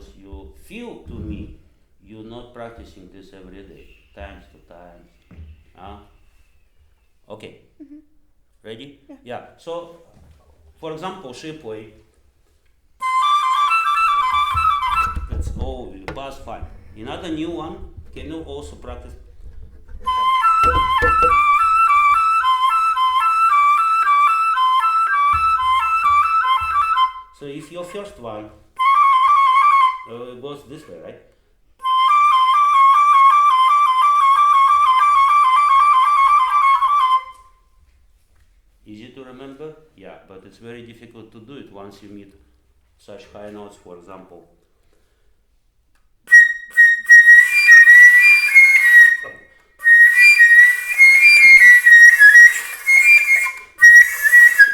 because you feel to me you're not practicing this every day, times to times. Okay. Ready? Yeah. So, for example, shipway. That's all you pass fine. Another new one. Can you also practice? So if your first one goes this way, right? Easy to remember? Yeah, but it's very difficult to do it once you meet such high notes, for example.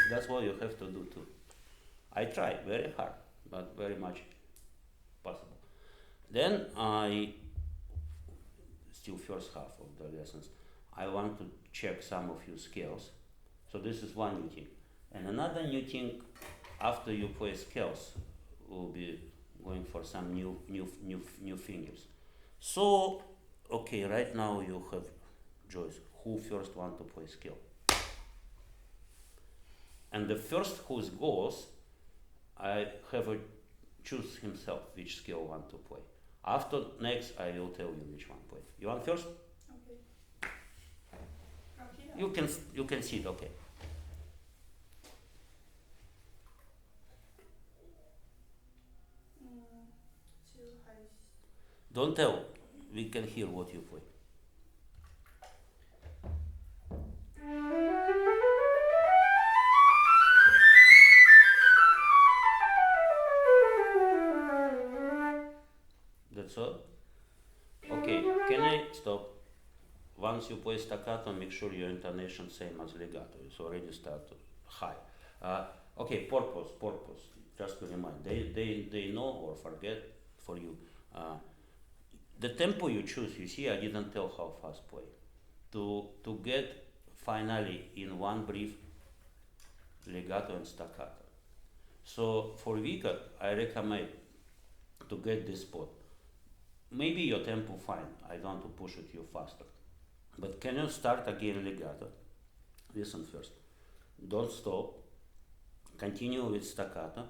That's what you have to do too. I try very hard, but very much possible. Then I, still first half of the lessons, I want to check some of your scales. So this is one new thing. And another new thing, after you play scales, we'll be going for some new fingers. So, okay, right now you have choice. Who first want to play scale? And the first who goes, I have a choose himself which scale want to play. After next, I will tell you which one play. You want first? Okay. You can see it. Okay. Too high. Don't tell. We can hear what you play. That's all? Okay, can I stop? Once you play staccato, make sure your intonation same as legato. It's already start high. Okay, purpose. Just to remind, they know or forget for you. The tempo you choose, you see, I didn't tell how fast play. To get finally in one brief legato and staccato. So for Vika, I recommend to get this spot. Maybe your tempo fine, I don't want to push it you faster. But can you start again legato? Listen first. Don't stop. Continue with staccato.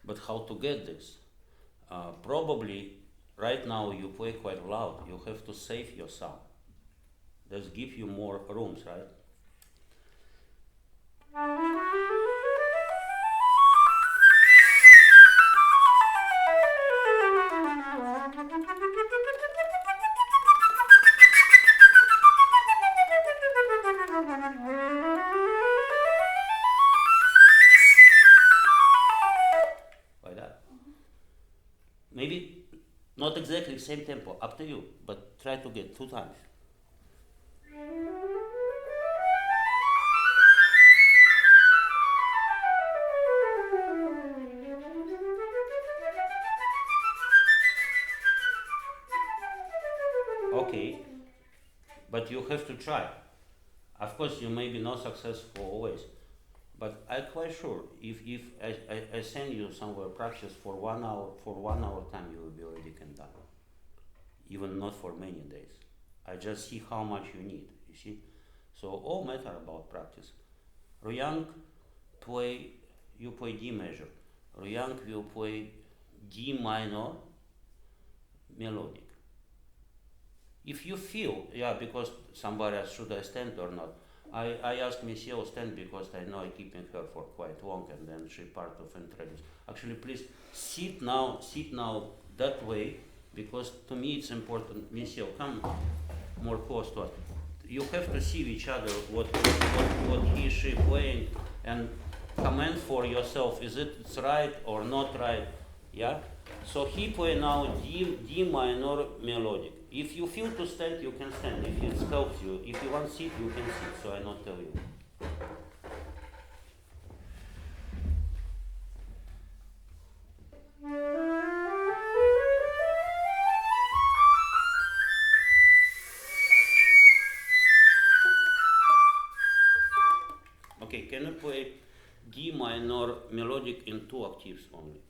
But how to get this? Probably right now you play quite loud. You have to save your sound. That give you more rooms, right? Like that. Maybe not exactly same tempo, up to you, but try to get 2 times. Okay, but you have to try. Of course, you may be not successful always, but I'm quite sure if I send you somewhere practice for 1 hour time, you will be already can done. Even not for many days. I just see how much you need. You see, so all matter about practice. Ruyang you play D major. Ruyang will play D minor melodic. If you feel, yeah, because somebody asked should I stand or not, I asked Michelle stand because I know I'm keeping her for quite long and then she part of introduce. Actually, please sit now that way because to me it's important. Michelle, come more close to us. You have to see each other what he she playing and comment for yourself. Is it's right or not right? Yeah. So he play now D minor melodic. If you feel to stand, you can stand. If it helps you, if you want to sit, you can sit. So I not tell you. Okay, can you play D minor melodic in 2 octaves only?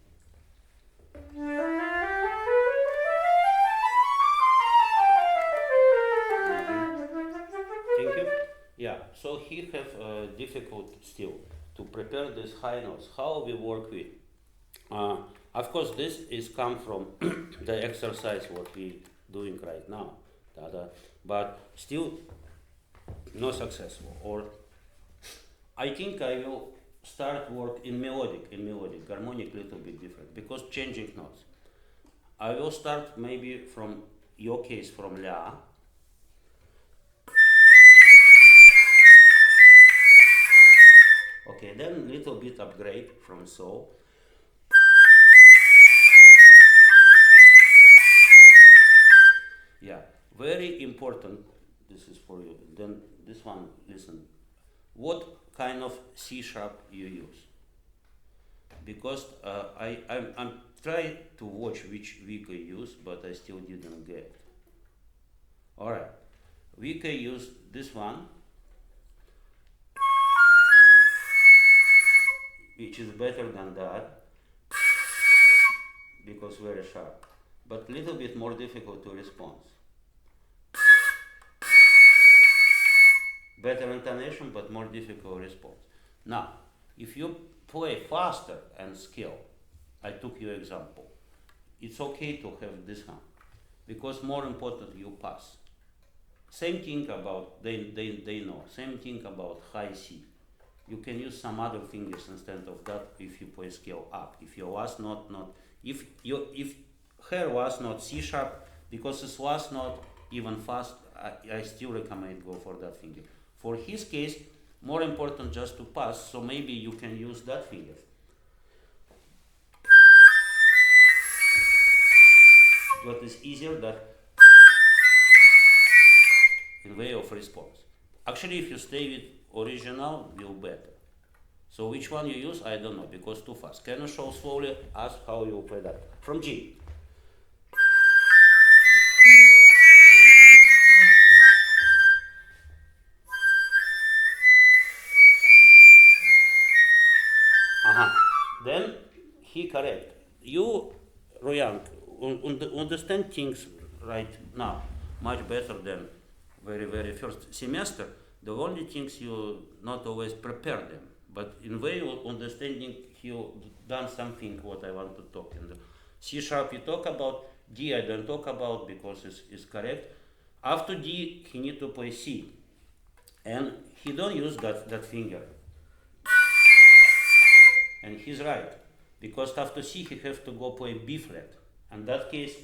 have difficult still to prepare these high notes. How we work with? Of course, this is come from the exercise what we doing right now, but still not successful. Or I think I will start work in melodic, harmonic little bit different because changing notes. I will start maybe from your case from La. Okay, then little bit upgrade from So. Yeah, very important. This is for you. Then this one, listen. What kind of C sharp you use? Because I'm trying to watch which week I use, but I still didn't get. All right, we can use this one, which is better than that because very sharp, but little bit more difficult to respond. Better intonation, but more difficult response. Now, if you play faster and scale, I took your example, it's okay to have this hand, because more important you pass. Same thing about, they know, same thing about high C. You can use some other fingers instead of that if you play scale up. If your last note not, if her last note C sharp, because this last note even fast, I still recommend go for that finger. For his case, more important just to pass, so maybe you can use that finger. What is easier that in way of response. Actually, if you stay with original, will better. So which one you use, I don't know, because too fast. Can you show slowly us how you play that? From G. Then he correct. You, Royan, understand things right now much better than very first semester. The only things you not always prepare them, but in way of understanding you done something what I want to talk. In the C sharp you talk about, D I don't talk about because it's correct. After D he need to play C, and he don't use that finger. And he's right, because after C he has to go play B flat. In that case,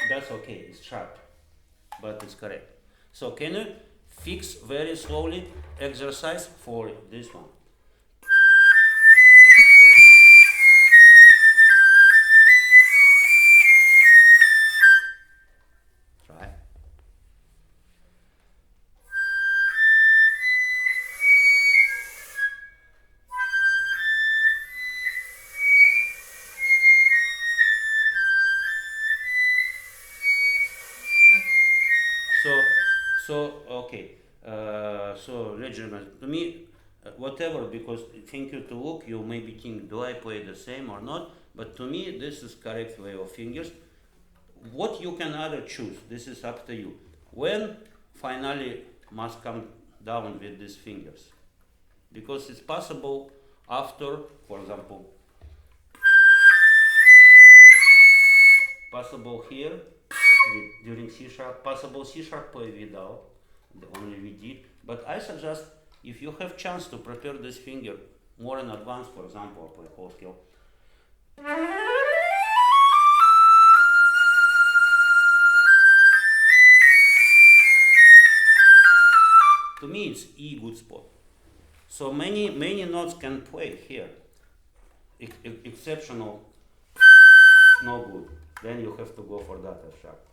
that's okay, it's sharp, but it's correct. So can you fix very slowly exercise for this one? Try. Okay. So Regina, to me, whatever, because thank you to look, you maybe think, do I play the same or not? But to me, this is correct way of fingers. What you can either choose, this is up to you. When finally must come down with these fingers, because it's possible after, for example, possible here during C sharp, possible C sharp play without, only we did. But I suggest if you have chance to prepare this finger more in advance, for example, play whole scale. To me, it's E good spot. So many notes can play here. Exceptional, no good. Then you have to go for that F sharp.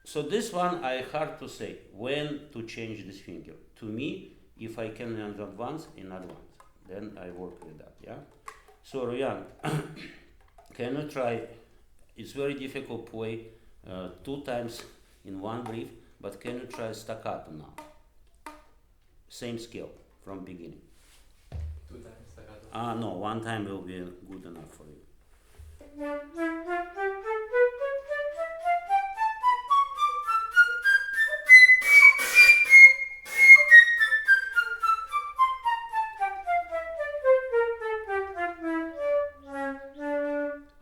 So this one I hard to say when to change this finger. To me, if I can in advance, then I work with that. Yeah. So Ryan, can you try? It's very difficult to play 2 times in one brief, but can you try staccato now? Same scale. from beginning. 2 times staccato. No, 1 time will be good enough for you.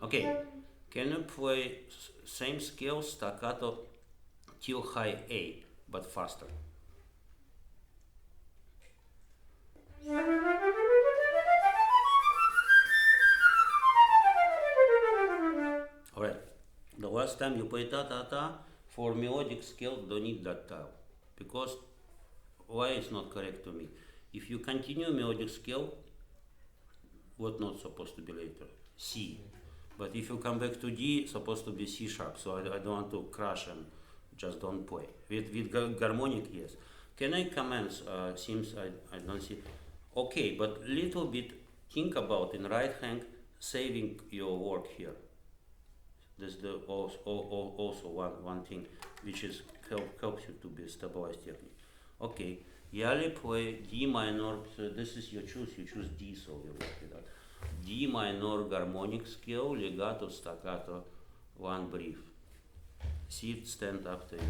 Okay, can you play same scale staccato till high A, but faster? Alright, the last time you play ta ta ta, for melodic scale don't need that tile, because why is not correct to me? If you continue melodic scale, what not supposed to be later? C. But if you come back to D, supposed to be C sharp, so I don't want to crash and just don't play. With harmonic, yes. Can I commence? Seems I don't see. Okay, but little bit think about in right hand saving your work here. This the also one thing which is helps you to be stabilized technique. Okay, Yali play D minor. So this is your choose. You choose D, so we work with that. D minor harmonic scale, legato, staccato, one brief. See it stand after you.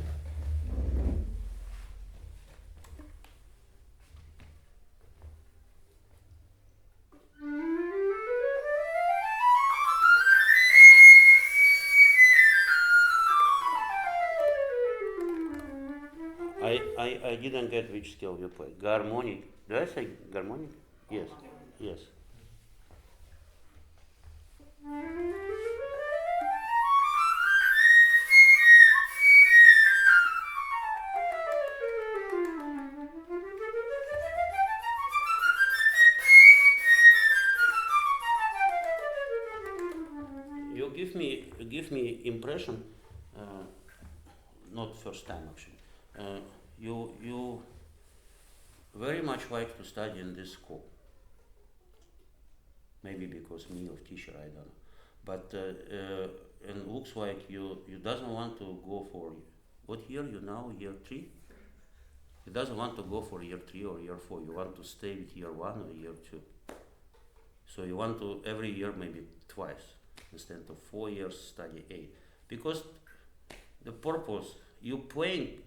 I didn't get which scale you play. Harmonic. Did I say harmonic? Yes. Yes. You give me impression, not first time actually. You very much like to study in this school. Maybe because me of teacher, I don't know. But and looks like you doesn't want to go for what year you now, year 3? You doesn't want to go for year 3 or year 4. You want to stay with year 1 or year 2. So you want to every year maybe twice instead of 4 years study 8. Because the purpose you playing,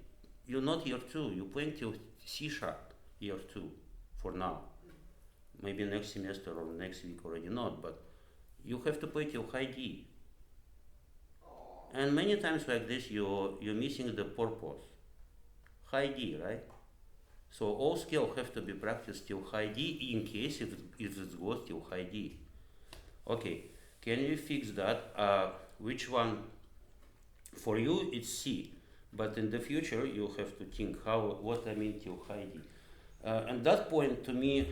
you're not year 2. You playing till C sharp year 2 for now. Maybe next semester or next week already not, but you have to play till high D. And many times like this you're missing the purpose. High D, right? So all scale have to be practiced till high D in case if it goes till high D. Okay, can you fix that? Which one? For you it's C, but in the future you have to think what I mean till high D. And that point to me,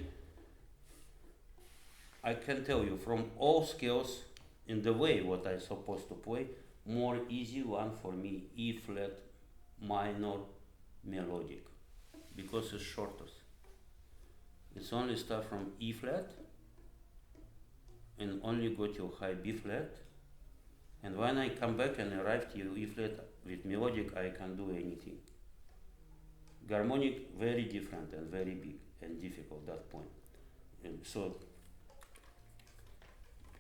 I can tell you from all scales in the way what I supposed to play, more easy one for me, E flat minor melodic, because it's shortest. It's only start from E flat and only go to high B flat, and when I come back and arrive to E flat with melodic, I can do anything. Harmonic very different and very big and difficult that point. And so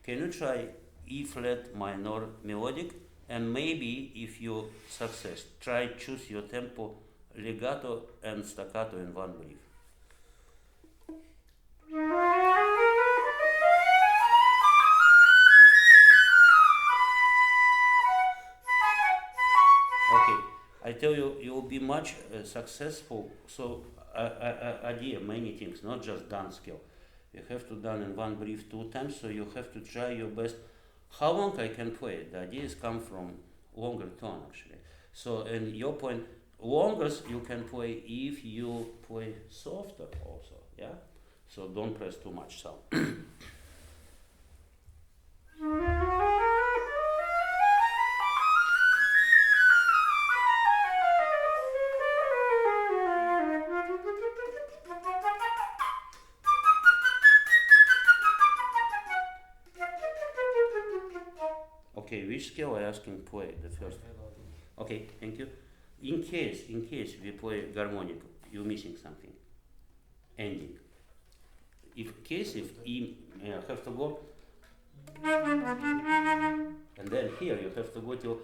can you try E flat minor melodic, and maybe if you success, try choose your tempo legato and staccato in one brief. Okay, I tell you, you will be much successful. So idea many things, not just dance scale. You have to done in one brief 2 times, so you have to try your best. How long I can play? The ideas come from longer tone actually. So and your point, longest you can play if you play softer also, yeah? So don't press too much sound. Okay, which scale are asking play the first? Okay, thank you. In case we play harmonic, you're missing something. ending. If E have to go, and then here you have to go to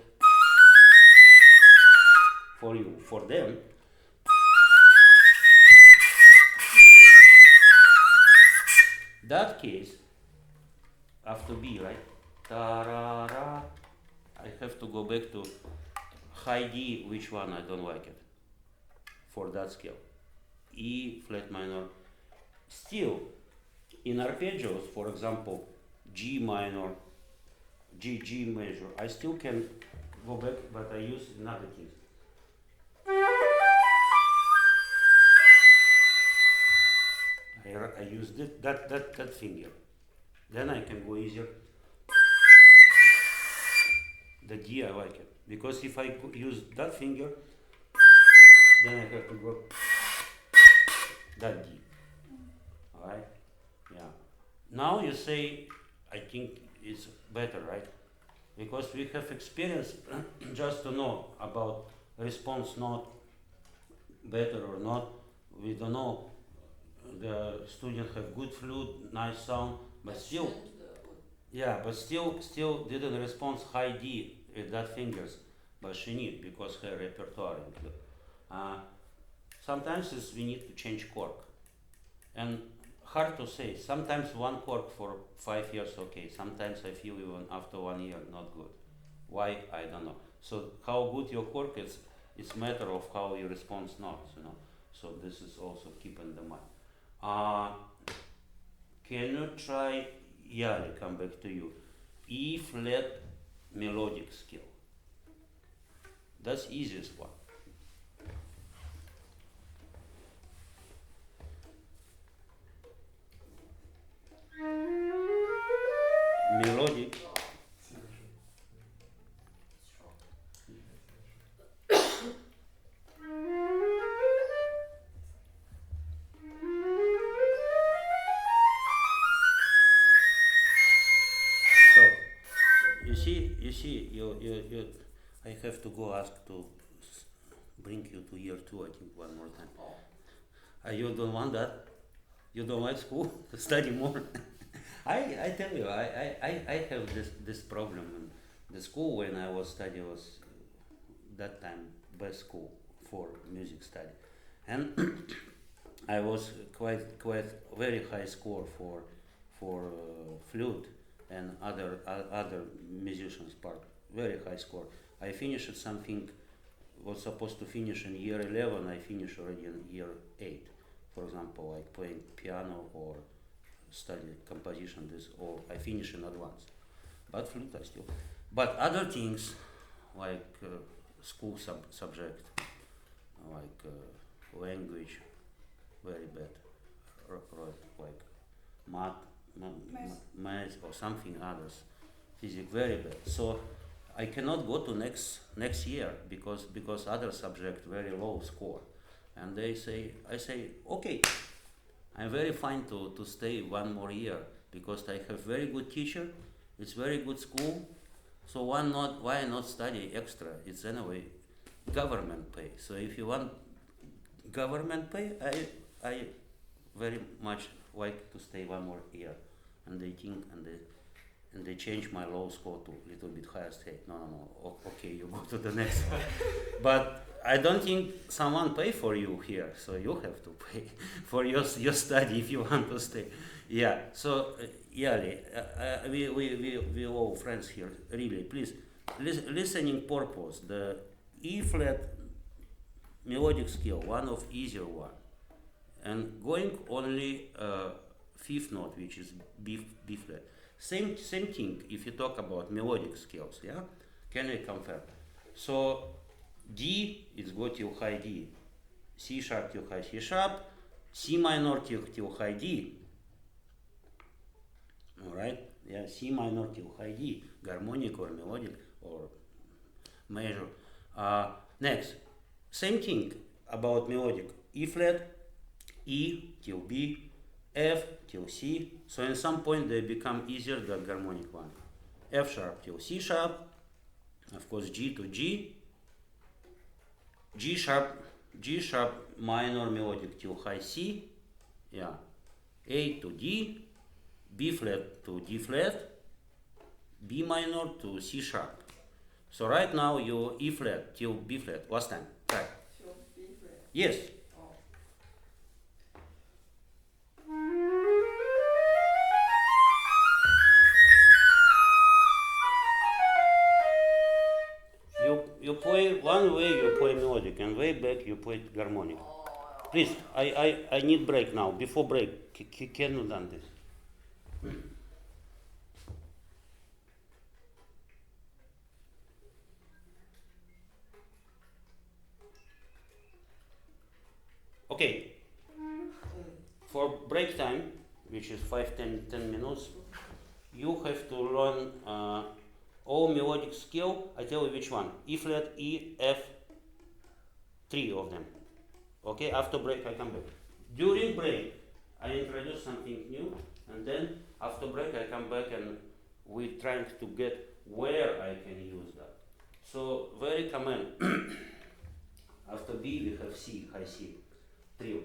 for them. That case after B, right? Ta-ra-ra. I have to go back to high D. Which one? I don't like it for that scale. E flat minor. Still, in arpeggios, for example, G minor, G major, I still can go back, but I use another keys. I use that finger. Then I can go easier. The D I like it, because if I use that finger, then I have to go that D. Alright? Yeah. Now you say, I think it's better, right? Because we have experience just to know about response note, better or not. We don't know. The student have good flute, nice sound, but still, yeah, but still didn't respond high D with that fingers, but she need because her repertoire include. Sometimes we need to change cork, and hard to say. Sometimes one cork for 5 years okay. Sometimes I feel even after 1 year not good. Why I don't know. So how good your cork is, it's matter of how you respond notes, you know. So this is also keep in the mind. Can you try Yali? Come back to you. E flat melodic scale. That's easiest one. Melodic. So you I have to go ask to bring you to year 2, I think, one more time. You don't want that? You don't like school to study more? I tell you, I have this problem in the school when I was studying was that time best school for music study, and I was quite very high score for flute and other musicians part, very high score. I finished something was supposed to finish in year 11. I finished already in year 8. For example, like playing piano or study composition, this, or I finish in advance. But flute I still. But other things like school subject, like language, very bad. Like math or something others, physics very bad. So I cannot go to next year because other subject very low score, and I say okay, I'm very fine to stay 1 more year because I have very good teacher, it's very good school, so why not study extra? It's anyway government pay. So if you want government pay, I very much like to stay 1 more year, and they think and they change my low score to a little bit higher state. No, okay, you go to the next one. But I don't think someone pay for you here, so you have to pay for your study if you want to stay. Yeah, so we all friends here, really, please, listening purpose, the E flat melodic scale, one of easier one, and going only 5th note, which is B flat. Same thing if you talk about melodic scales, yeah? Can we compare? So D is go till high D, C sharp till high C sharp, C minor till high D. Alright? Yeah, C minor till high D, harmonic or melodic or major. Next, same thing about melodic. E flat, E till B, F till C, so in some point they become easier than harmonic one. F sharp till C sharp, of course G to G, G sharp minor melodic till high C, Yeah, A to D, B flat to D flat, B minor to C sharp. So right now you E flat till B flat. Last time, right? Till B flat. Yes. Oh. You play one way, you play melodic, and way back you play harmonic. Please, I need break now. Before break, can you done this? Okay. For break time, which is 5-10 minutes, you have to learn all melodic scale. I tell you which one: E flat, E, F. 3 of them. Okay. After break, I come back. During break, I introduce something new, and then after break, I come back and we trying to get where I can use that. So very common. After B, we have C, high C, trio.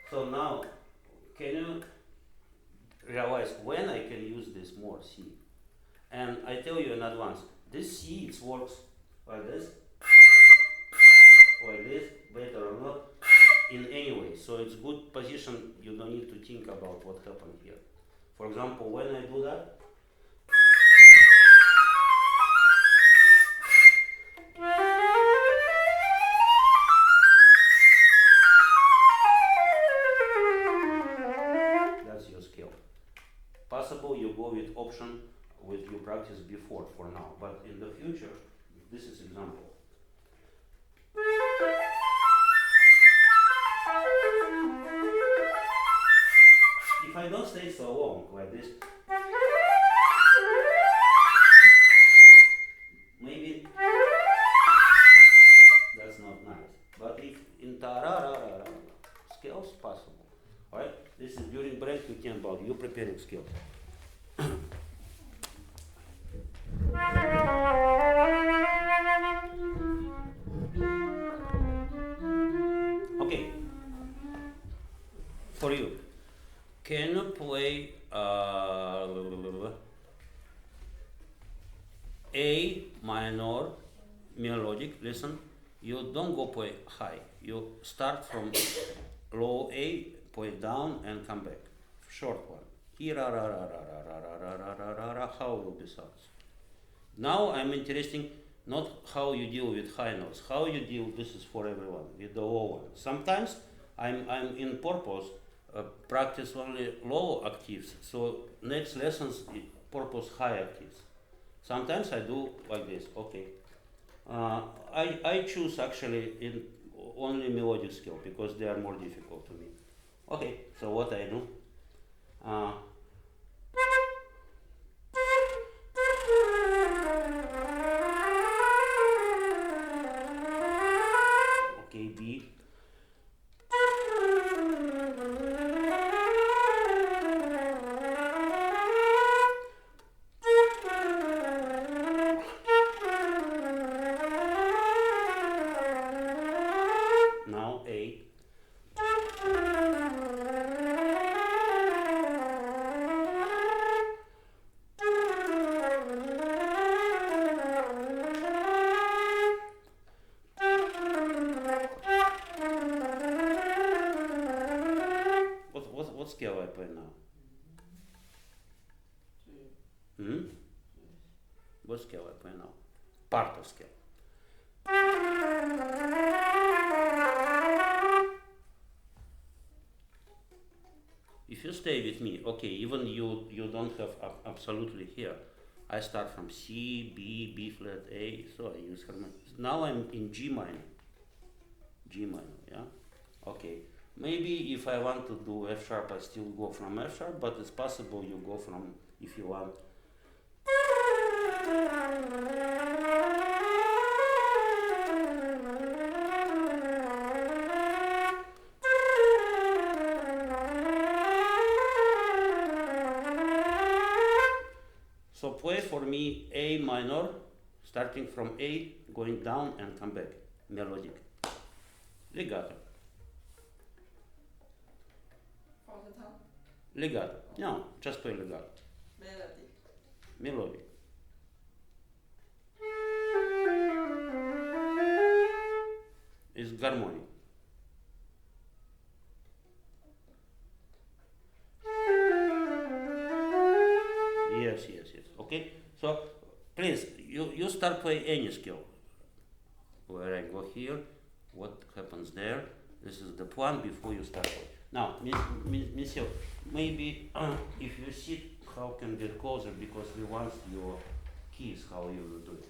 So now, can you realize when I can use this more C? And I tell you in advance, this C it works like this, better or not, in any way. So it's good position. You don't need to think about what happened here. For example, when I do that, that's your scale. Possible you go with option with you practice before for now, but in the future, this is example. If I don't stay so long like this, maybe that's not nice. But if in tararara scales possible, right? This is during break we can about you preparing skills. Okay. For you, can you play A minor melodic? Listen, you don't go play high. You start from low A, play down, and come back. Short one. How will be sounds? Now I'm interested not how you deal with high notes, how you deal. This is for everyone with the low one. Sometimes I'm in purpose practice only low octaves. So next lessons purpose high octaves. Sometimes I do like this. Okay. I choose actually in only melodic scale because they are more difficult to me. Okay. So what I do? Okay, B. Now A. What scale I play now? What scale I play now? Part of scale. If you stay with me, okay, even you don't have absolutely here. I start from C, B, B flat, A, so I use harmonic. Now I'm in G minor. G minor, yeah? Okay. Maybe if I want to do F sharp, I still go from F sharp, but it's possible you go from, if you want. So play for me A minor, starting from A, going down and come back, melodic. Legato. For the tone. Legato. No, just play legato. Melody. Melody. It's harmonic. Yes, yes, yes. Okay. So please, you start play any scale. Where I go here, what happens there? This is the plan before you start play. Now, Monsieur, maybe if you sit, how can get closer because we want your keys, how you will do it.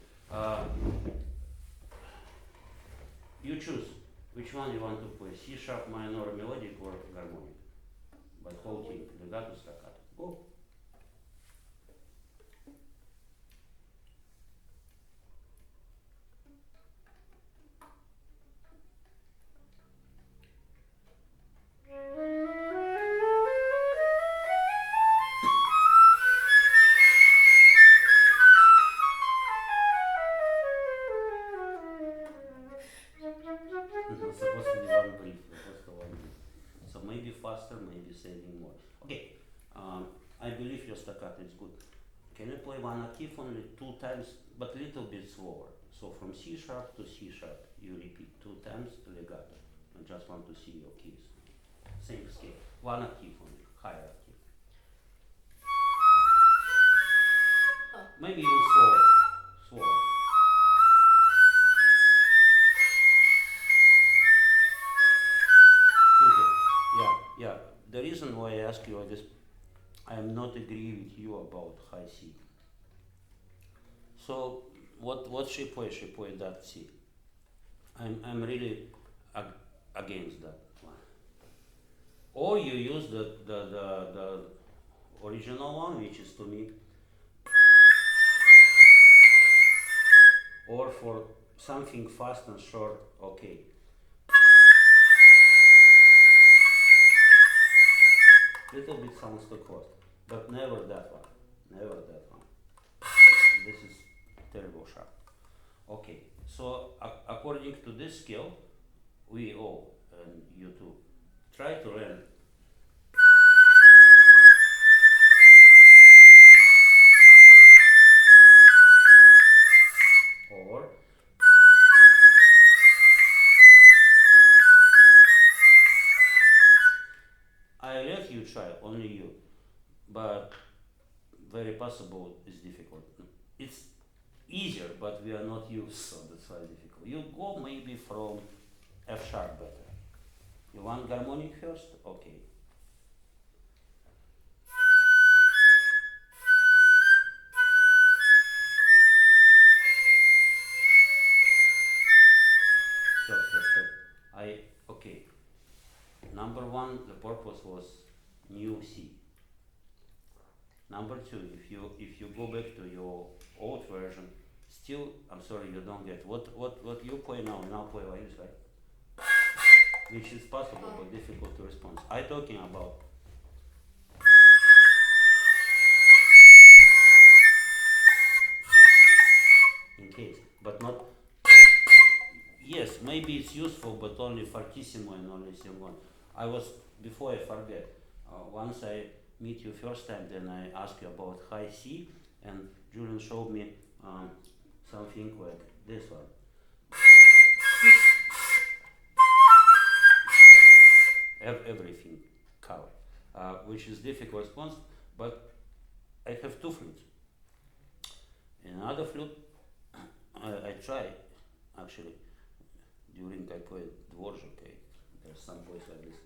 You choose which one you want to play, C sharp minor, melodic or harmonic. But whole thing, legato, staccato. Go. It's supposed to be one brief, supposed to one brief. So maybe faster, maybe saving more. Okay, I believe your staccato is good. Can you play one octave only 2 times, but little bit slower? So from C sharp to C sharp, you repeat 2 times legato. I just want to see your keys. Same scale, one octave only, higher octave. Maybe even slower, slower. Yeah, the reason why I ask you this, I am not agree with you about high C. So what she plays? She plays that C. I'm really against that one. Or you use the original one, which is to me, or for something fast and short, okay. Little bit sounds too close, but never that one. Never that one. This is terrible sharp. Okay, so according to this scale, we all and you too try to learn. Or I let you try, only you, but very possible is difficult. It's easier, but we are not used, so that's why it's difficult. You go maybe from F sharp better. You want harmonic first? Okay. Stop. Okay. Number one, the purpose was new C. Number two, if you go back to your old version, still, I'm sorry, you don't get what you play now play like this, right? Which is possible but difficult to respond. I'm talking about in case, but not. Yes, maybe it's useful, but only fortissimo and only sim1. I was before I forget. Once I meet you first time, then I ask you about high C, and Julian showed me something like this one. Everything covered, which is difficult response, but I have 2 flutes. In another flute, I try actually during I play Dvorak, there's some place like this.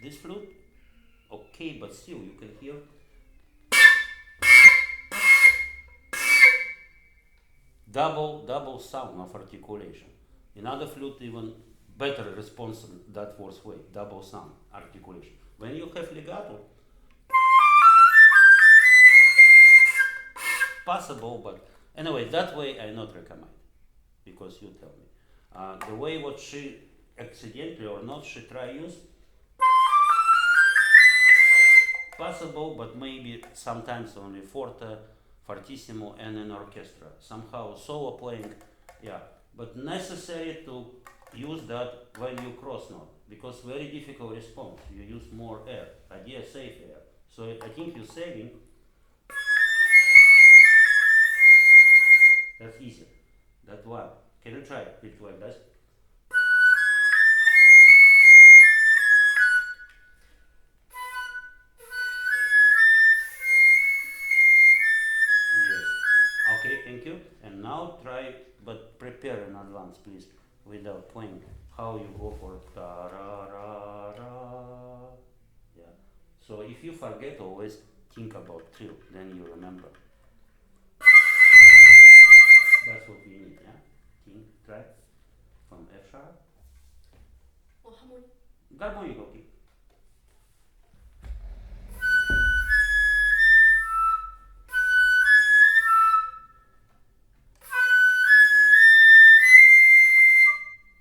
This flute, okay, but still you can hear double sound of articulation. In other flute, even better response that worse way, double sound articulation. When you have legato, possible, but anyway, that way I not recommend, because you tell me. The way what she accidentally or not she try use, possible, but maybe sometimes only fortissimo and an orchestra. Somehow solo playing, yeah, but necessary to use that when you cross note, because very difficult response. You use more air. Idea save air. So I think you're saving. That's easy. That one. Can you try it like that? Yes. Okay, thank you. And now try, but prepare in advance, please, without playing. How you go for ta ra ra ra. Yeah. So if you forget, always think about trill, then you remember. That's what we need, yeah? Think, try from F sharp. Oh, harmony. Гармоник, okay.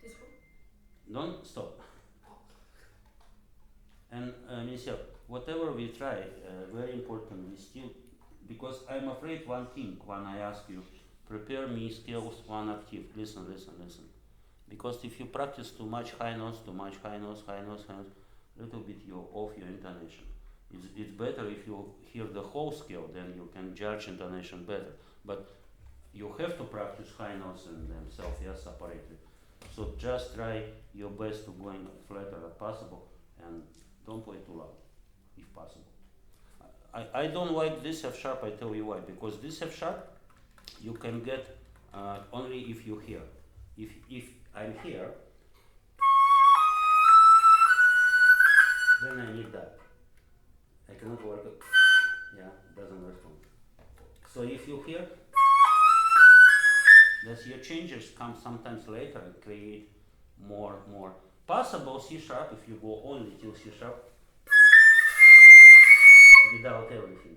This one. Don't stop. And Monsieur, whatever we try, very important, we still, because I'm afraid one thing when I ask you, prepare me scales one octave, listen, listen, listen. Because if you practice too much high notes, little bit you off your intonation. It's better if you hear the whole scale, then you can judge intonation better. But you have to practice high notes in themselves, yes, separately. So just try your best to go in flatter as possible and don't play too loud, if possible. I don't like this F sharp, I tell you why. Because this F sharp, you can get only if you hear. If I'm here, then I need that. I cannot work it. Yeah, doesn't respond. So if you hear, thus your changes come sometimes later and create more. Possible C sharp if you go only till C sharp without everything.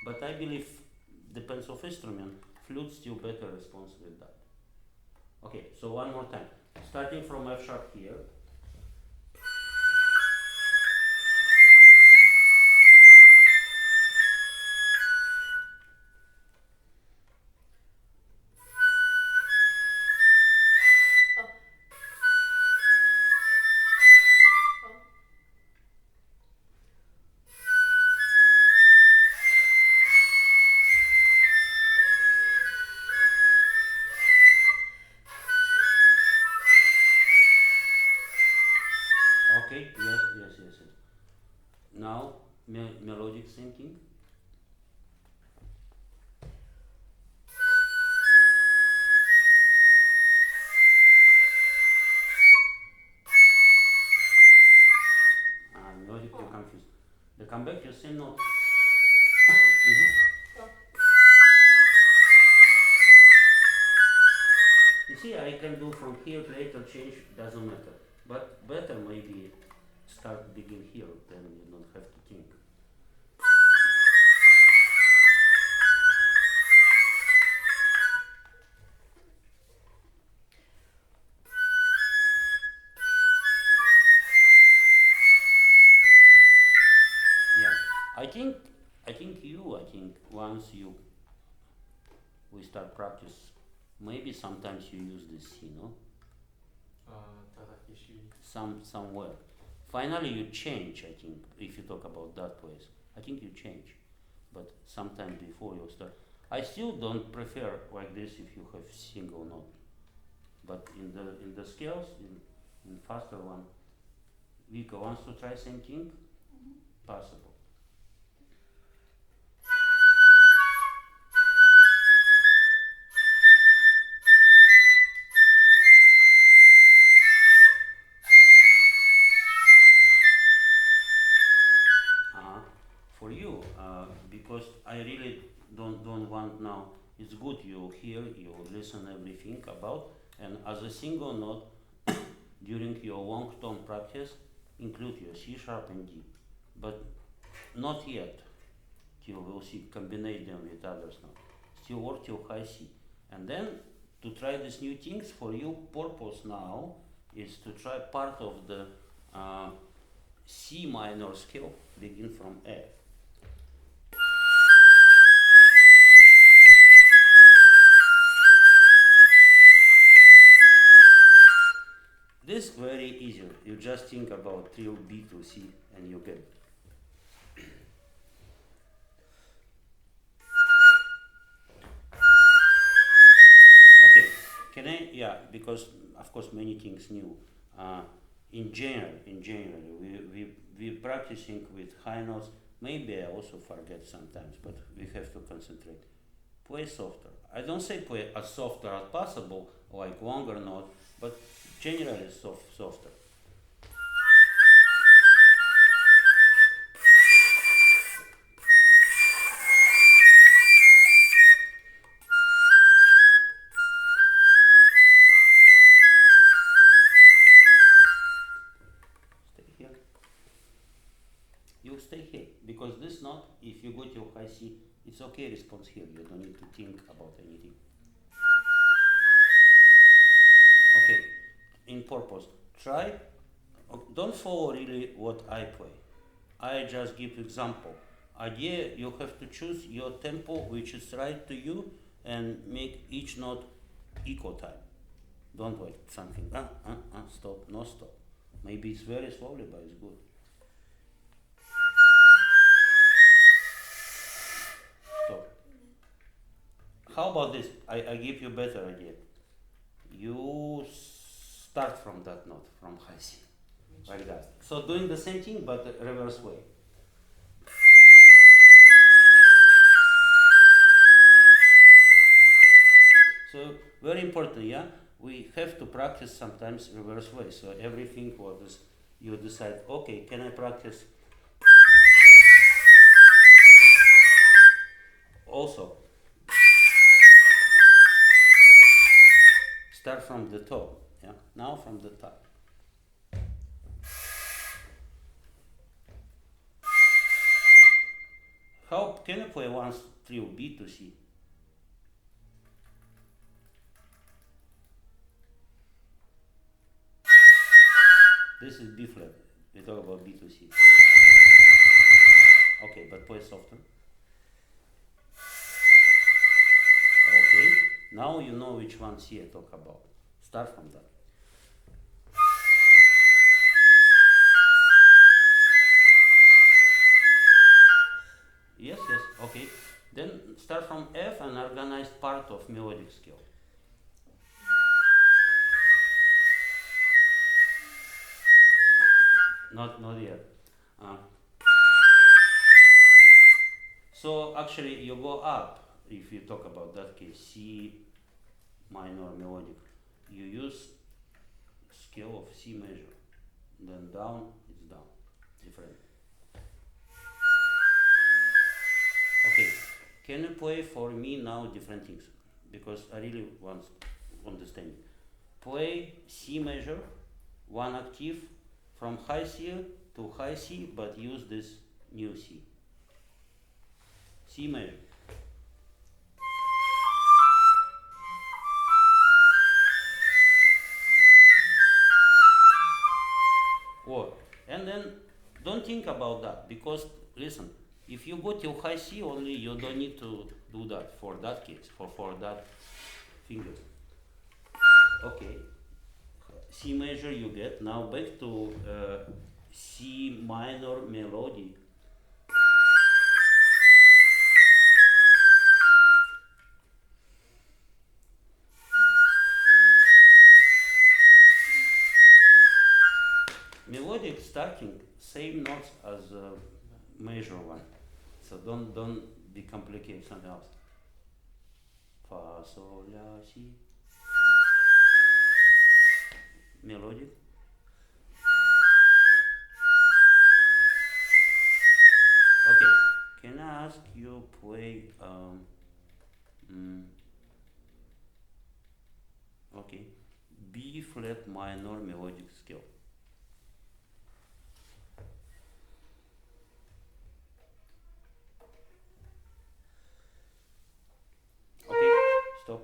But I believe depends of instrument, flute still better response with that. Okay, so one more time. Starting from F sharp here. Okay, yes. Now, melodic thinking. Melodic, you're confused. The comeback, you same note. You see, I can do from here to later change, doesn't matter. But better maybe begin here, then you don't have to think. Yeah, I think once we start practice, maybe sometimes you use this C, no? Somewhere. Finally you change, I think, if you talk about that place. I think you change. But sometime before you start. I still don't prefer like this if you have single note. But in the scales, in faster one, Vika wants to try same thing? Possible. For you, because I really don't want now. It's good you hear, you listen everything about, and as a single note during your long tone practice, include your C sharp and D, but not yet. Till we'll see, combine them with others now. Still work till high C, and then to try these new things for you. Purpose now is to try part of the C minor scale, begin from F. very easy. You just think about trio B to C and you get it. Okay, can I? Yeah, because of course many things new. In general, we practicing with high notes. Maybe I also forget sometimes, but we have to concentrate. Play softer. I don't say play as softer as possible, like longer note, but generally softer. Stay here. You stay here because this note, if you go to high C, it's okay. Response here. You don't need to think about anything. Okay. In purpose, try. Don't follow really what I play. I just give example. Idea you have to choose your tempo which is right to you and make each note equal time. Don't wait something. Stop, no stop. Maybe it's very slowly, but it's good. Stop. How about this? I give you better idea. You start from that note, from high C, like that. So doing the same thing but the reverse way. So very important, yeah. We have to practice sometimes reverse way. So everything what is you decide. Okay, can I practice? Also, start from the top. Yeah. Now from the top. How can I play once trio B to C? This is B flat. We talk about B to C. Okay, but play softer. Okay, now you know which one C I talk about. Start from that. Yes, okay. Then start from F and organize part of melodic scale. Not yet. So actually you go up if you talk about that case, C minor melodic. You use scale of C major. Then down, it's down. Different. Okay, can you play for me now different things? Because I really want to understand. Play C major, one octave from high C to high C, but use this new C. C major. Or, and then don't think about that because listen, if you go till high C only, you don't need to do that for that case, for that finger. Okay, C major you get. Now back to C minor melody. Melodic starting same notes as major one, so don't be complicated something else. Fa sol la si. Melodic. Okay, can I ask you play okay, B flat minor melodic scale. Okay, stop.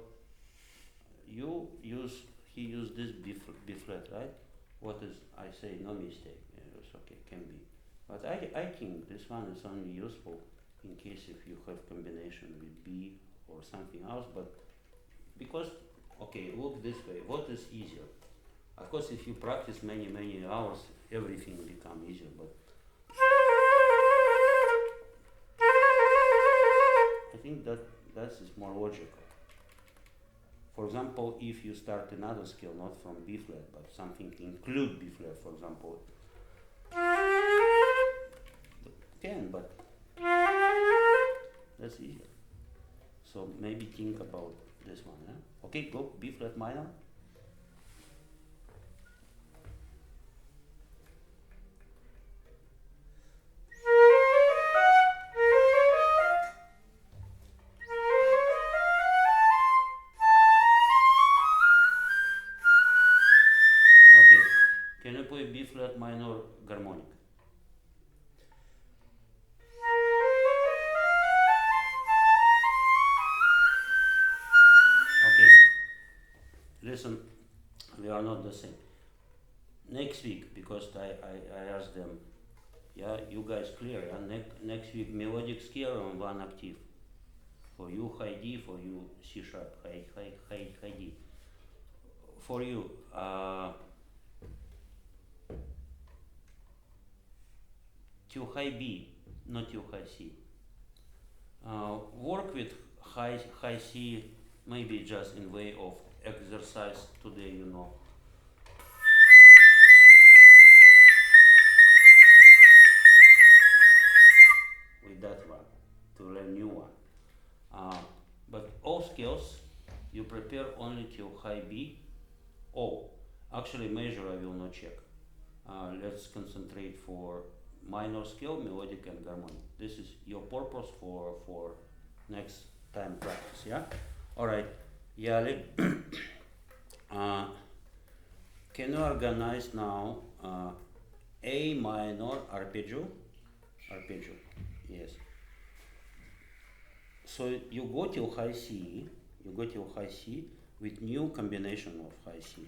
He used this B flat, right? What is I say no mistake. It's okay, can be. But I think this one is only useful in case if you have combination with B or something else. But because okay, look this way. What is easier? Of course, if you practice many hours, everything become easier. But I think that is more logical. For example, if you start another scale not from B flat, but something include B flat, for example, can, but that's easier. So maybe think about this one. Yeah? Okay, go B flat minor. Okay, can you play B flat minor harmonic? Okay, listen, we are not the same. Next week, because I asked them, yeah, you guys clear, yeah? Next week melodic scale on one octave. For you high D, for you C sharp, high D. For you, to high B, not to high C. Work with high C, maybe just in way of exercise today, you know. With that one, to learn new one. But all scales, you prepare only till high B. All. Actually, major I will not check. Let's concentrate for minor scale, melodic and harmonic. This is your purpose for next time practice, yeah? Alright, Yali, can you organize now A minor arpeggio? Arpeggio, yes. So you go till high C, with new combination of high C.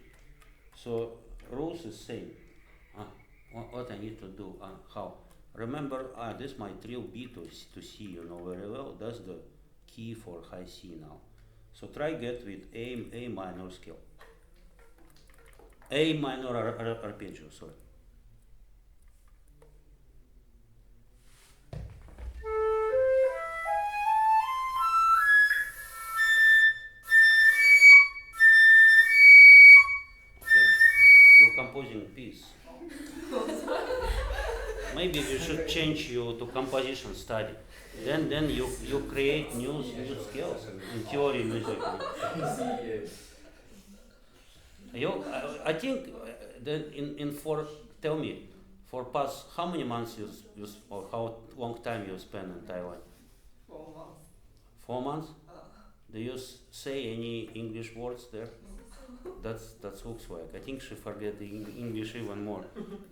So rules is same. What I need to do? How? Remember, this my trill B to C, you know very well. That's the key for high C now. So try get with A minor scale. A minor arpeggio, sorry. Composing piece. Maybe you should change you to composition study. Then you create new skills in theory music. I think that in for tell me for past how many months you or how long time you spend in Taiwan? 4 months. 4 months? Do you say any English words there? That looks like. I think she forget the English even more.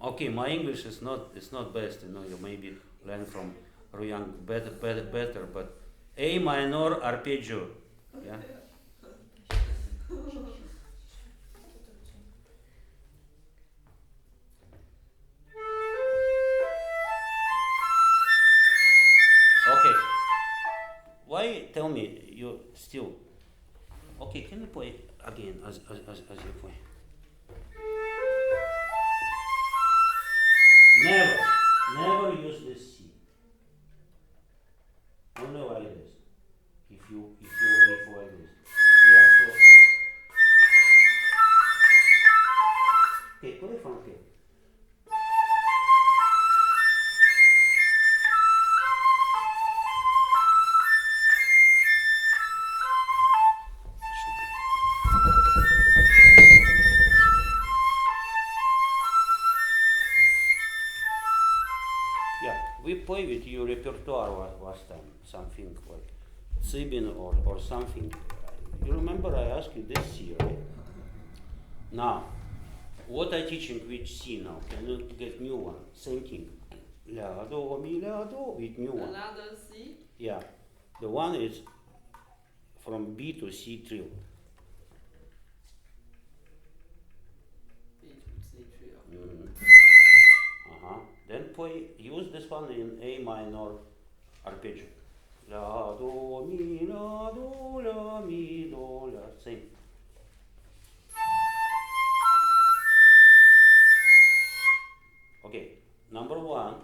Okay, my English is not best. You know, you maybe learn from Ruyang better. But A minor arpeggio, yeah. Okay. Why tell me you still? Okay, can you play again as you play? Never use this C. Only like this. If you like this. Yeah, so okay, play from here. We play with your repertoire last time, something like Tsibin or something. You remember I asked you this C, right? Now, what I teaching which C now? Can you get new one? Same thing. La do mi la do with new one. Another C? Yeah, the one is from B to C trill. B to C trio. Then use this one in A minor arpeggio. La do mi la do la mi do la. Same. number one,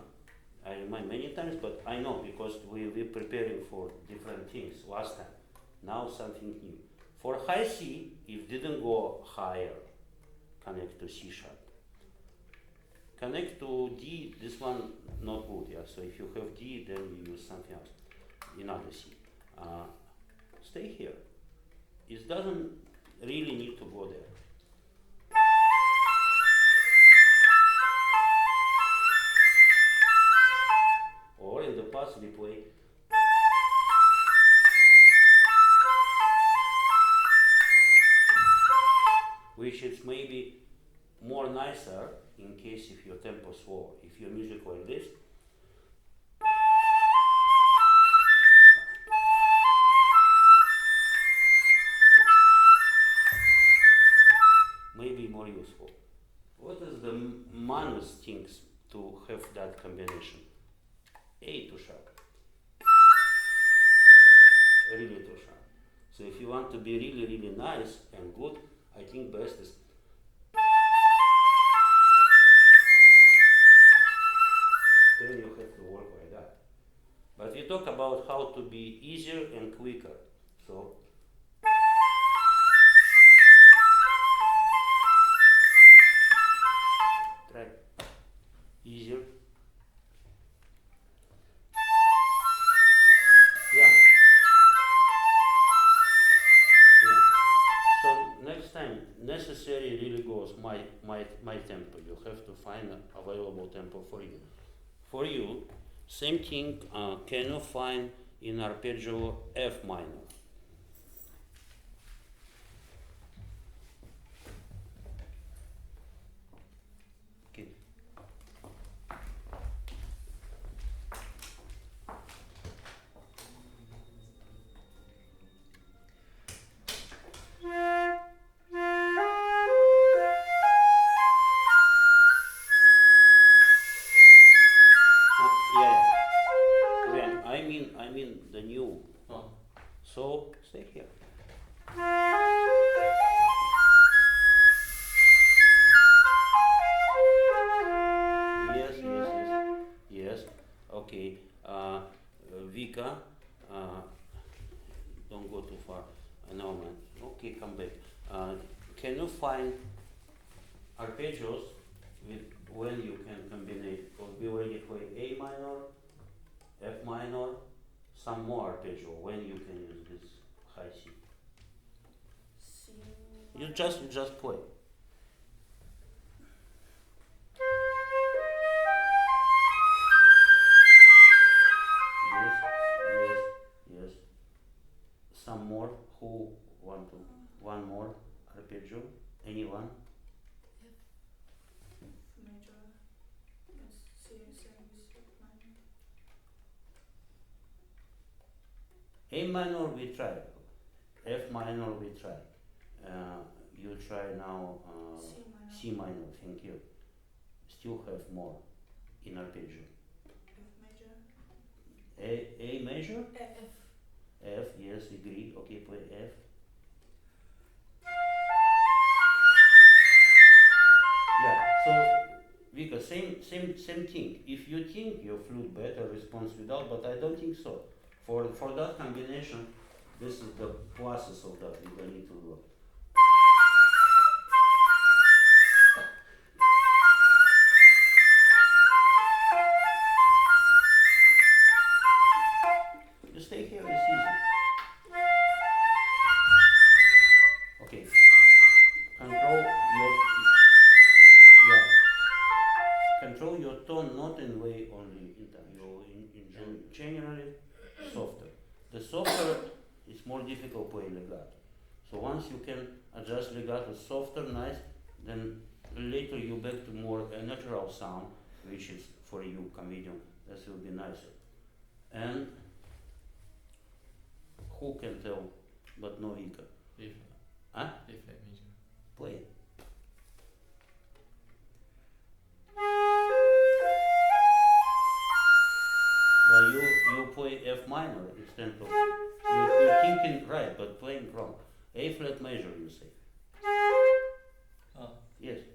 I remind many times, but I know because we preparing for different things last time. Now something new. For high C, if didn't go higher, connect to C sharp. Connect to D, this one not good, yeah. So if you have D, then you use something else, another C. Stay here. It doesn't really need to go there. Or in the past we play which is maybe more nicer in case if your tempo slow. If your music like this, maybe more useful. What is the minus things to have that combination? A to sharp, really to sharp. So if you want to be really nice and good, I think best is then you have to work like that. But we talk about how to be easier and quicker. So try easier. Yeah. Yeah. So next time necessary really goes my tempo. You have to find an available tempo for you. For you, same thing. Can you find in arpeggio F minor? Okay. Yeah. Yeah. I mean the new. Oh. So stay here. Yes. Okay. Vika, don't go too far. No man. Okay, come back. Can you find arpeggios with when you can combine? Or be ready for A minor, F minor, some more arpeggio when you can use this high C. C. You just play. Yes. Some more. Who want to? One more arpeggio. Anyone? F major. Yes. C. Same with F minor. A minor we try. F minor we try. You try now. C minor. C minor. Thank you. Still have more in arpeggio. F major. A major. F. F. Yes, agree. Okay, play F. Yeah. So Vika, same thing. If you think your flute better responds without, but I don't think so. For that combination, this is the pluses of that we don't need to work. You stay here, it's easy. Okay. Control your control your tone not in way only in time. You in generally softer. The softer is more difficult playing legato. So once you can adjust legato softer, nice, then later you back to more natural sound, which is for you comedian. That will be nicer. And who can tell but no Vika? A Huh? flat major. Play it. But you play F minor instead of you're thinking right, but playing wrong. A flat major, you say. Oh. Yes. You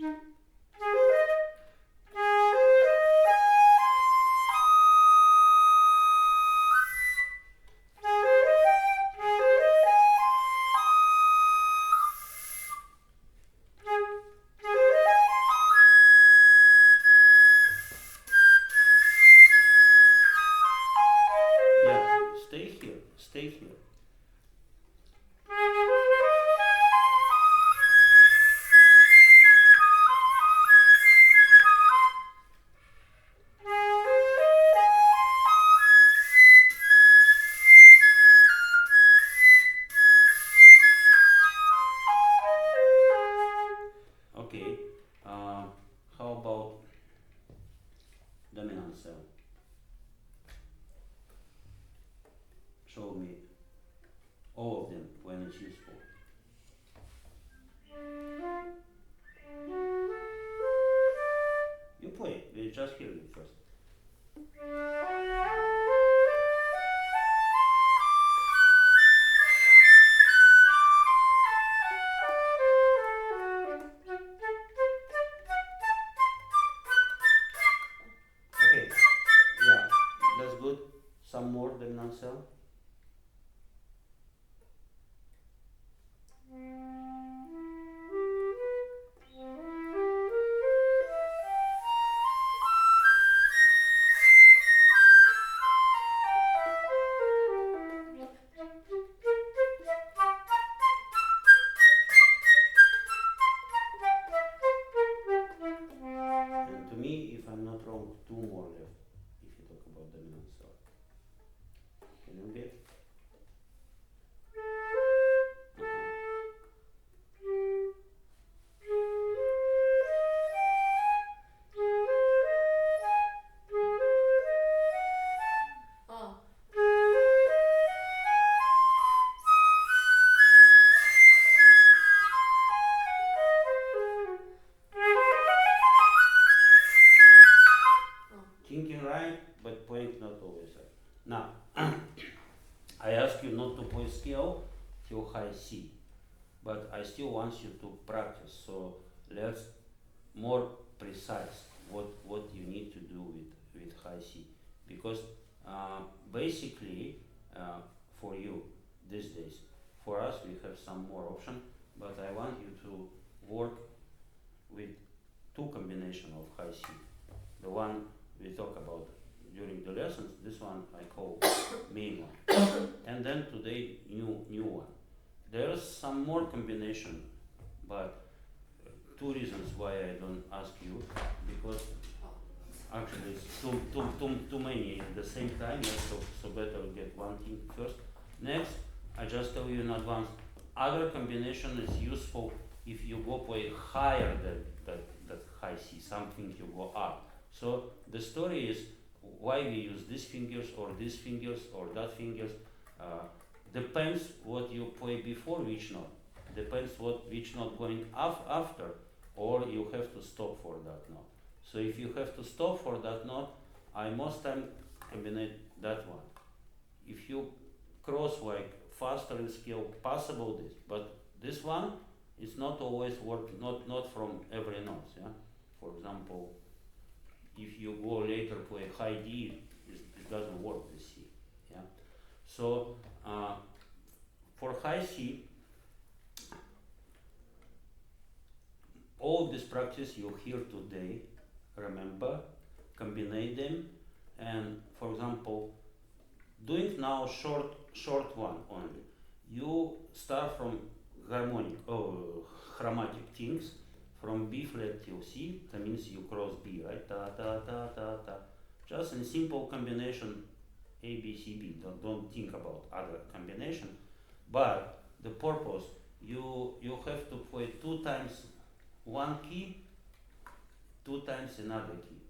say. dominant cell. Show me all of them when it's useful. You play, we just hear it first. Okay, yeah, that's good. Some more dominant cell. And to me, if I'm not wrong, two more left if you talk about dominant cell. Can you get? Oh. Thinking right, but playing not always right. Now, I ask you not to play scale till high C, but I still want you to practice. So let's more precise what you need to do with high C, because basically for you these days, for us we have some more option, but I want you to work with two combination of high C. The one we talk about during the lessons, this one I call main one, and then today new one. There's some more combination, but two reasons why I don't ask you, because actually it's too many at the same time, so better get one thing first. Next, I just tell you in advance, other combination is useful if you go play higher than that high C, something you go up. So the story is why we use these fingers or that fingers. Depends what you play before which note. Depends which note going after, or you have to stop for that note. So if you have to stop for that note, I most time combine that one. If you cross like faster in scale, possible this, but this one is not always work. Not from every note. Yeah. For example, if you go later play high D, it doesn't work this C. Yeah. So for high C, all this practice you hear today, remember, combine them, and for example, doing now short one only. You start from harmonic or chromatic things, from B flat till C. That means you cross B, right? Ta ta ta ta ta. Just in simple combination A B C B. Don't think about other combination. But the purpose, you have to play two times one key, two times another key.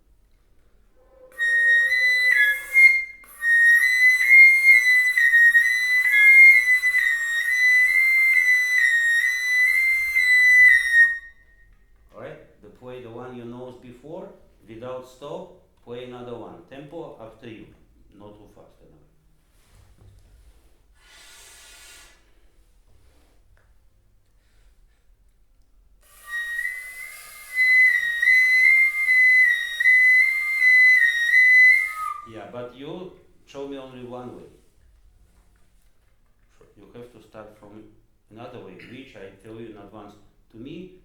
Alright? Play the one you know before, without stop, play another one. Tempo up to you. Not too fast enough. Yeah, but you show me only one way. You have to start from another way, which I tell you in advance. To me,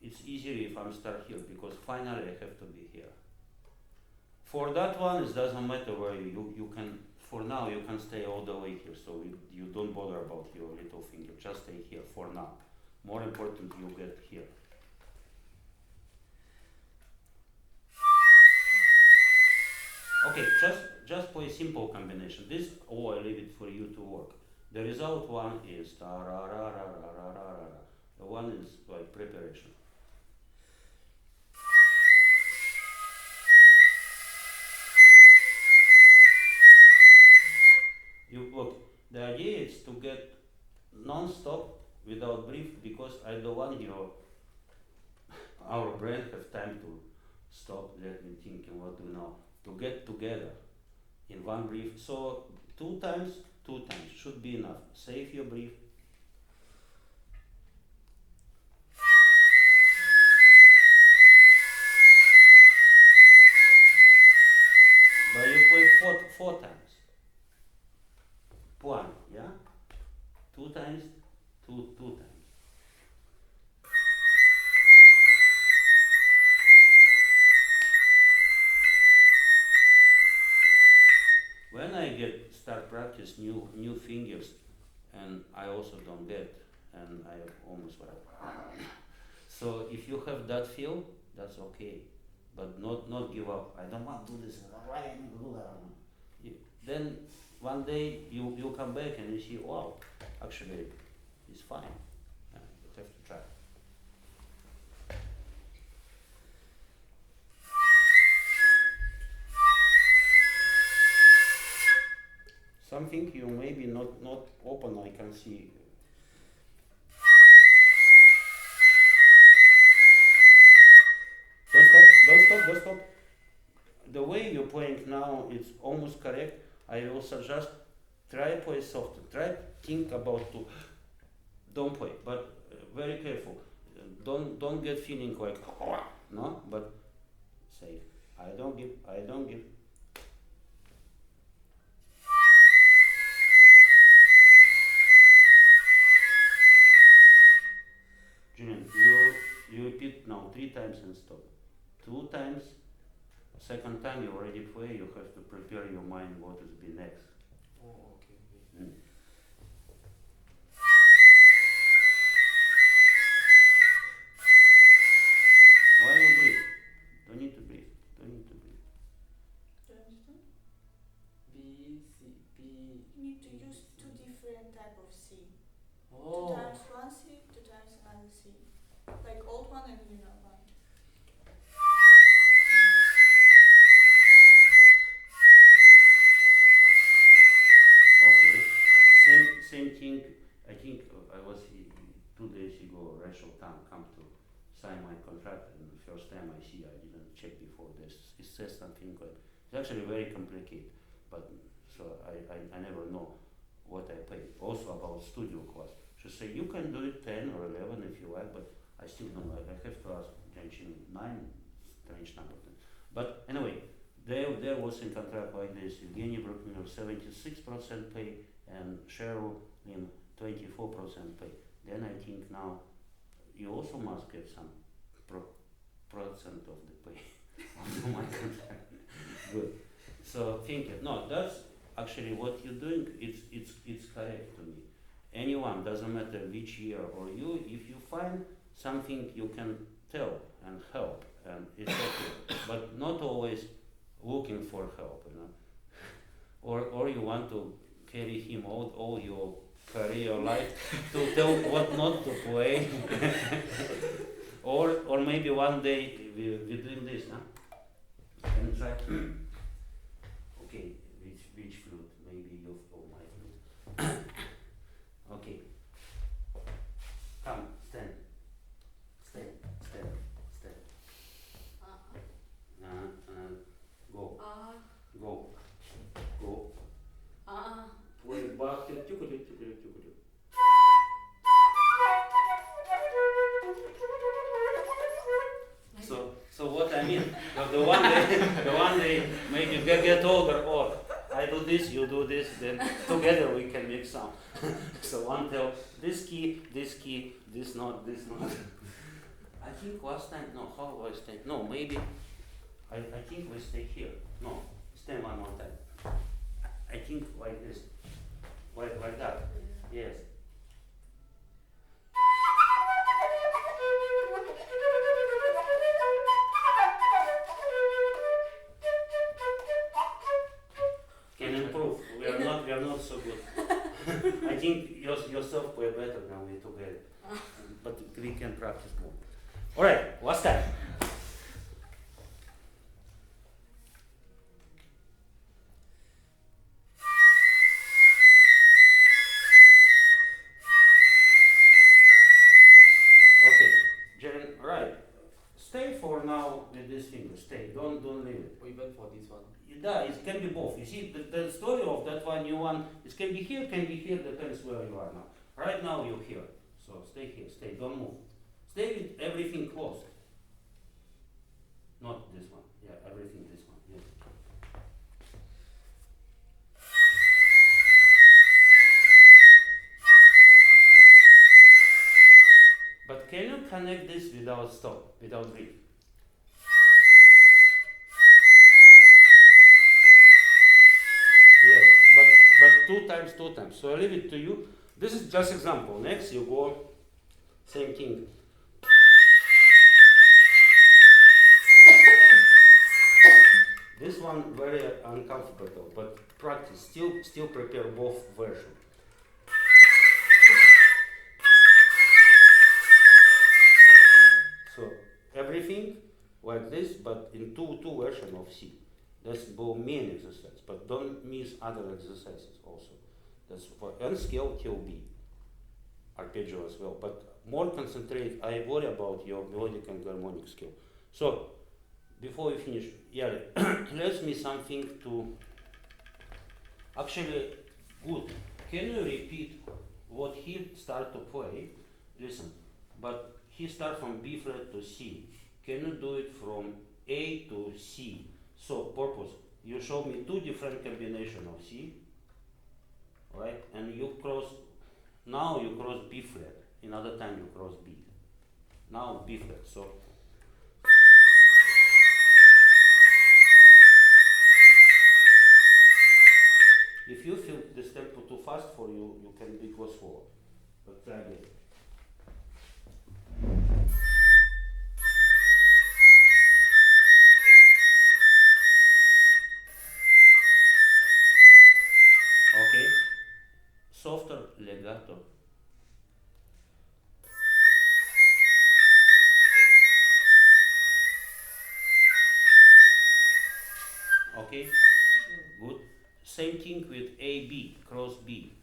it's easier if I'm start here, because finally I have to be here. For that one, it doesn't matter where you can, for now you can stay all the way here, so you don't bother about your little finger, just stay here for now. More important, you get here. Okay, just play simple combination. This, I leave it for you to work. The result one is ta ra ra ra ra ra ra ra. The one is like preparation. The idea is to get non-stop without brief, because I don't want our brain have time to stop, let me think, and what do you know, to get together in one brief. So two times should be enough. Save your brief. But you play four times. One, yeah? Two times, two times. When I start practice new fingers, and I also don't get, and I almost so if you have that feel, that's okay, but not give up. I don't want to do this. Why I need to do that? Then one day you come back and you see, wow, actually it's fine. You have to try. Something you maybe not open, I can see. Don't stop. The way you're playing now is almost correct. I will suggest try play softer. Try think about to. Don't play, but very careful. Don't get feeling like no, but say I don't give. Julian, you repeat now 3 times and stop. 2 times. Second time you already play. You have to prepare your mind what is be next. Oh, okay. Why you breathe? Don't need to breathe. Do you understand? B, C, B. You need to use 2 different type of C. 2 Oh. times one C, 2 times another C. Like old one and new one. Okay. Same thing. I think I was 2 days ago. Rachel Tam come to sign my contract, and the first time I see, I didn't check before this. It says something like it's actually very complicated, but so I never know what I pay. Also about studio cost. She say you can do it 10 or 11 if you like, but I still don't like. I have to ask Genshin 9, strange number. But anyway, there was in contract like this. Evgeny Bruckner 76% pay, and Cheryl in 24% pay. Then I think now you also must get some percent of the pay of my contract. Good. So think it. No, that's actually what you're doing. It's correct to me. Anyone, doesn't matter which year or you, if you find something you can tell and help, and it's okay. But not always looking for help, you know. Or you want to carry him all your career life to tell what not to play. or maybe one day we doing this, huh? And try. Okay, which flute? Maybe your or my flute. Okay. Come, stand. Go. Go. Play back. So what I mean, the one day maybe get older, or I do this, you do this, then together we can make sound. So one tell this key, this note. I think last time, no, how I stay? No, maybe, I think we stay here. No, stand one more time. I think like this, like that, yes. Can improve. We are not so good. I think yourself play better than we together, but we can practice more. All right, last time. don't leave it. Or even for this one. Yeah, it can be both. You see, the story of that one, you want, it can be here, depends where you are now. Right now you're here, so stay here, stay, don't move. Stay with everything closed. Not this one, yeah, everything this one, yeah. But can you connect this without stop, without breathe? Yes, but two times. So I leave it to you. This is just example. Next you go, same thing. This one very uncomfortable, but practice. Still prepare both versions. So everything like this, but in two version of C. That's for main exercise, but don't miss other exercises also. That's for N scale till B, arpeggio as well. But more concentrate. I worry about your melodic and harmonic skill. So before we finish, yeah, let's me something to. Actually, good. Can you repeat what he start to play? Listen, but he start from B flat to C. Can you do it from A to C? So purpose, you show me two different combination of C, right? And you cross, now you cross B flat, another time you cross B. Now B flat, so. If you feel this tempo too fast for you, you can go slower, but try again. Okay, softer legato. Okay, good. Same thing with A, B, cross B.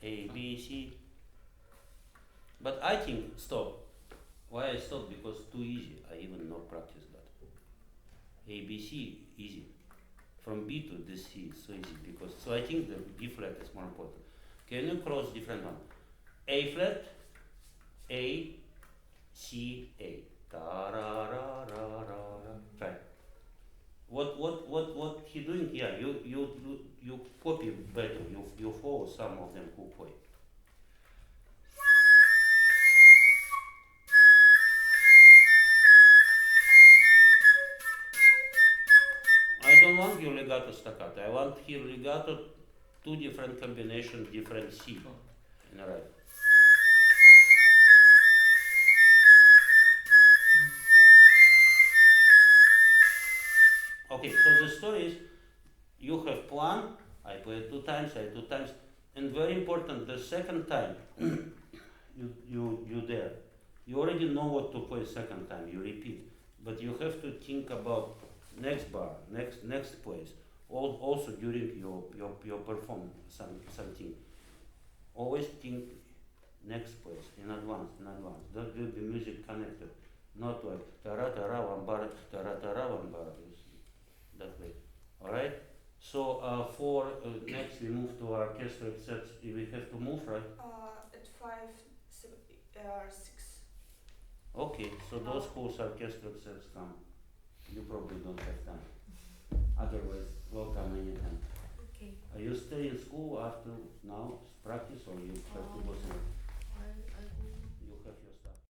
A, B, C. But I think, stop. Why I stop? Because too easy. I even not practice that. A, B, C, easy. From B to this C is so easy because, so I think the B flat is more important. Can you cross different one? A flat, A, C, A. Ta-ra-ra-ra-ra-ra. Try. What he doing here? You copy better. You follow some of them who play. I don't want your legato staccato. I want here legato, two different combination, different C in a right. Okay, so the story is you have plan, I play two times, and very important, the second time you there. You already know what to play second time, you repeat. But you have to think about next bar, next place. Also during your performance something. Always think next place in advance. That will be music connected. Not like tara one bar, tara one bar. That way. Alright? So for next we move to our orchestra sets. We have to move, right? At 6. Okay, so those whose orchestra sets come. You probably don't have time. Otherwise, welcome anytime. Okay. You stay in school after now practice or you have to go somewhere? I go